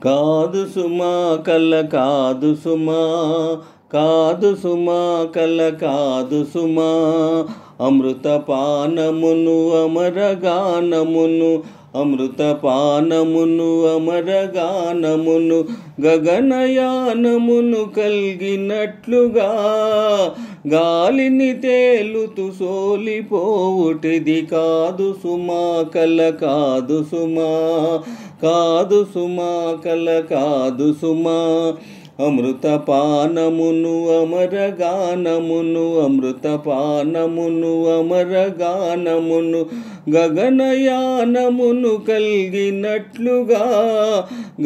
కాదు సుమా కల కాదు సుమా, కాదు సుమా కల కాదు సుమా, అమృతపానమును అమరగానమును, అమృతపానమును అమరగానమును, గగనయానమును కల్గినట్లుగా గాలిని తేలుతూ సోలిపోవుటిది కాదు సుమా కల కాదు సుమా, కాదు సుమా కల కాదు సుమా, అమృతపానమును అమరగానమును, అమృతపానమును అమరగానమును, గగనయానమును కల్గినట్లుగా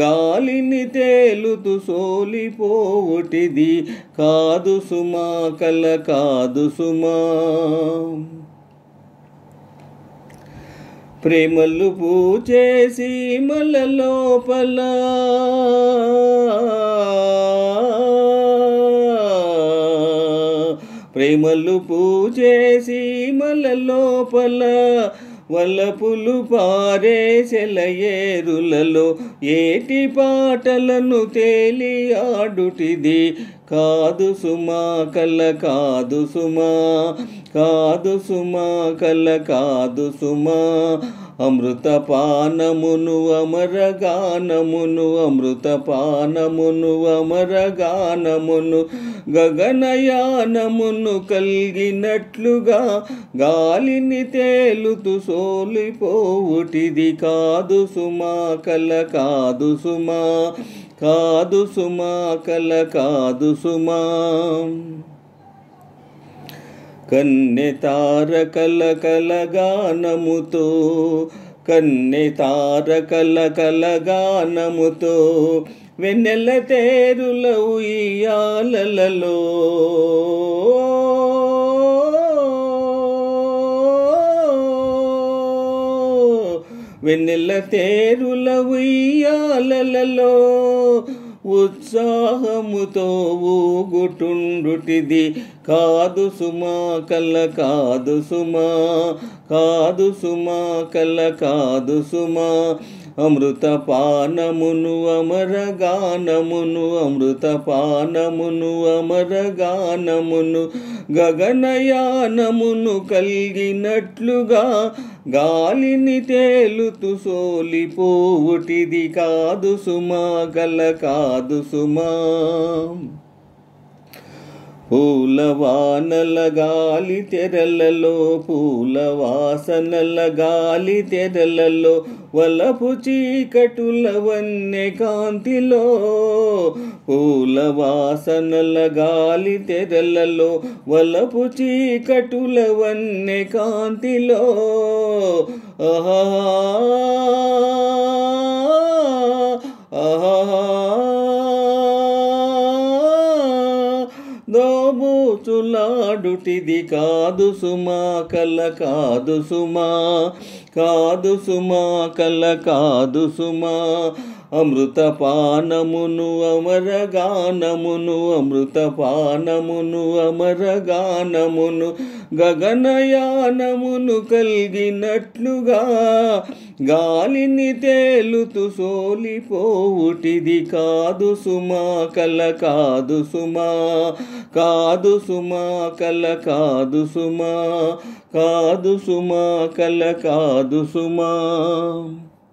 గాలిని తేలుతూ సోలిపోవుటిది కాదు సుమా కల కాదు సుమా. ప్రేమలు పూచే సీమల లోపల ప్రేమలు పూచే సీమల లోపల వలపులు పారే సెలయేరులలో ఏటి పాటలను తేలి ఆడుటిది కాదు సుమా కల కాదు సుమా, కాదు సుమా కల కాదు సుమా, అమృతపానమును అమరగానమును, అమృతపానమును అమరగానమును, గగనయానమును కల్గినట్లుగా గాలిని తేలుతూ సోలిపోవుటిది కాదు సుమా కల కాదు సుమా, కాదు సుమా కల కాదు సుమా. కన్నె తారకల కలగానముతో, కన్నె తారకల కలగానముతో, వెన్నెల తేరుల ఉయ్యాలలో వెన్నెల తేరుల ఉయ్యాలలో ఉత్సాహముతో ఊగుటుండుటిది కాదు సుమా కల కాదు సుమా, కాదు సుమా కల కాదు సుమా, అమృతపానమును అమరగానమును, అమృతపానమును అమరగానమును, గగనయానమును కల్గినట్లుగా గాలిని తేలుతూ సోలిపోవుటిది కాదు సుమా కల కాదు సుమా. పూలవానల గాలి తెరలలో, పూల వాసనల గాలి తెరలలో, వలపు చీకటుల వన్నె కాంతిలో, పూల వాసనల గాలి తెరలలో, వలపు చీకటుల వన్నె కాంతిలో, ఆహా ఆహా దోబూచులాడుటిది కాదు సుమా కల కాదు సుమా, కాదు సుమా కల కాదు సుమా, అమృతపానమును అమరగానమును, అమృతపానమును అమరగానమును, గగనయానమును కల్గినట్లుగా గాలిని తేలుతూ సోలిపోవుటిది కాదు సుమా కల కాదు సుమా, కాదు సుమా కల కాదు సుమా, కాదు సుమా కల కాదు సుమా.